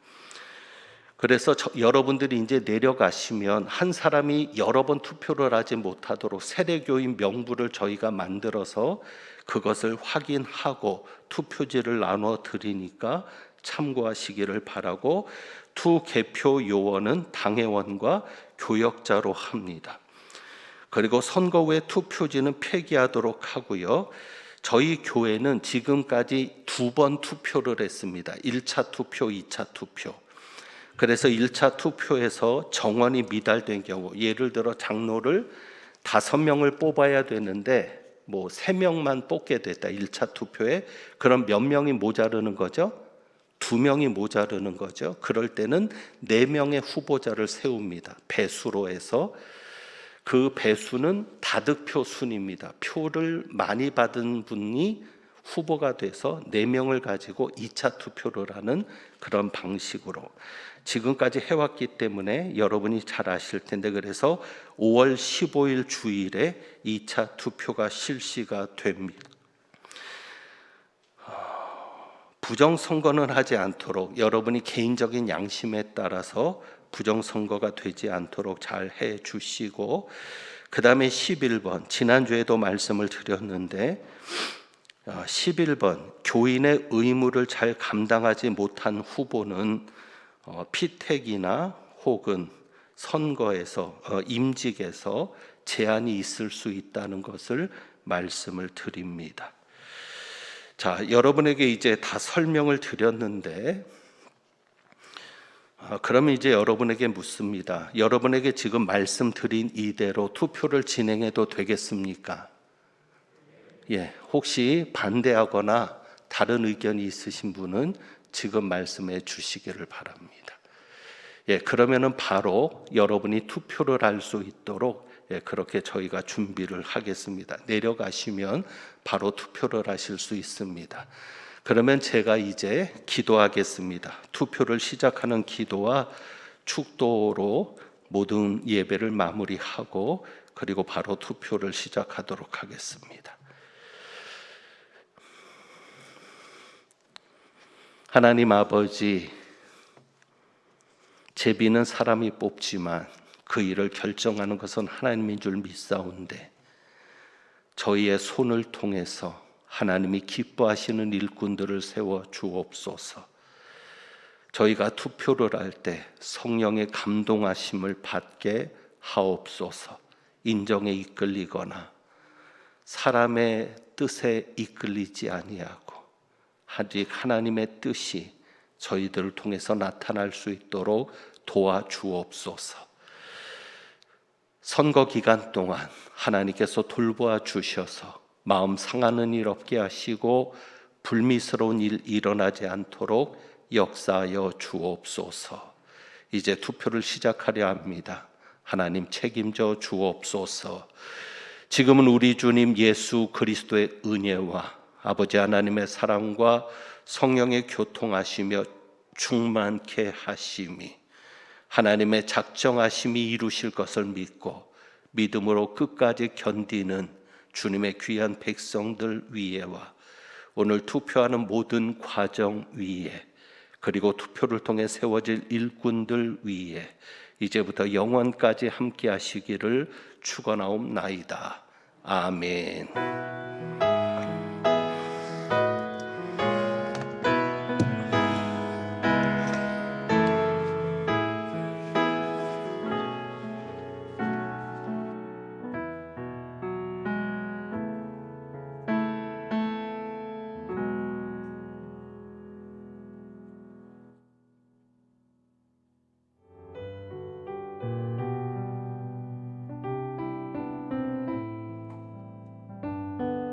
그래서 여러분들이 이제 내려가시면 한 사람이 여러 번 투표를 하지 못하도록 세례교인 명부를 저희가 만들어서 그것을 확인하고 투표지를 나눠 드리니까 참고하시기를 바라고, 투개표 요원은 당회원과 교역자로 합니다. 그리고 선거 후에 투표지는 폐기하도록 하고요. 저희 교회는 지금까지 2번 투표를 했습니다. 1차 투표, 2차 투표. 그래서 1차 투표에서 정원이 미달된 경우, 예를 들어 장로를 5명을 뽑아야 되는데 3명만 뽑게 됐다, 1차 투표에. 그럼 몇 명이 모자르는 거죠? 2명이 모자르는 거죠. 그럴 때는 4명의 후보자를 세웁니다. 배수로 해서. 그 배수는 다득표 순입니다. 표를 많이 받은 분이 후보가 돼서 4명을 가지고 2차 투표를 하는 그런 방식으로 지금까지 해왔기 때문에 여러분이 잘 아실 텐데, 그래서 5월 15일 주일에 2차 투표가 실시가 됩니다. 부정선거는 하지 않도록 여러분이 개인적인 양심에 따라서 부정선거가 되지 않도록 잘 해주시고, 그 다음에 11번, 지난주에도 말씀을 드렸는데 11번, 교인의 의무를 잘 감당하지 못한 후보는 피택이나 혹은 선거에서 임직에서 제한이 있을 수 있다는 것을 말씀을 드립니다. 자, 여러분에게 이제 다 설명을 드렸는데, 그러면 이제 여러분에게 묻습니다. 여러분에게 지금 말씀드린 이대로 투표를 진행해도 되겠습니까? 예, 혹시 반대하거나 다른 의견이 있으신 분은 지금 말씀해 주시기를 바랍니다. 그러면은 바로 여러분이 투표를 할 수 있도록 그렇게 저희가 준비를 하겠습니다. 내려가시면 바로 투표를 하실 수 있습니다. 그러면 제가 이제 기도하겠습니다. 투표를 시작하는 기도와 축도로 모든 예배를 마무리하고 그리고 바로 투표를 시작하도록 하겠습니다. 하나님 아버지, 제비는 사람이 뽑지만 그 일을 결정하는 것은 하나님인 줄 믿사온데 저희의 손을 통해서 하나님이 기뻐하시는 일꾼들을 세워 주옵소서. 저희가 투표를 할 때 성령의 감동하심을 받게 하옵소서. 인정에 이끌리거나 사람의 뜻에 이끌리지 아니하고 아직 하나님의 뜻이 저희들을 통해서 나타날 수 있도록 도와주옵소서. 선거 기간 동안 하나님께서 돌보아 주셔서 마음 상하는 일 없게 하시고 불미스러운 일 일어나지 않도록 역사하여 주옵소서. 이제 투표를 시작하려 합니다. 하나님 책임져 주옵소서. 지금은 우리 주님 예수 그리스도의 은혜와 아버지 하나님의 사랑과 성령의 교통하시며 충만케 하심이 하나님의 작정하심이 이루실 것을 믿고 믿음으로 끝까지 견디는 주님의 귀한 백성들 위에와 오늘 투표하는 모든 과정 위에 그리고 투표를 통해 세워질 일꾼들 위에 이제부터 영원까지 함께 하시기를 축원하옵나이다. 아멘.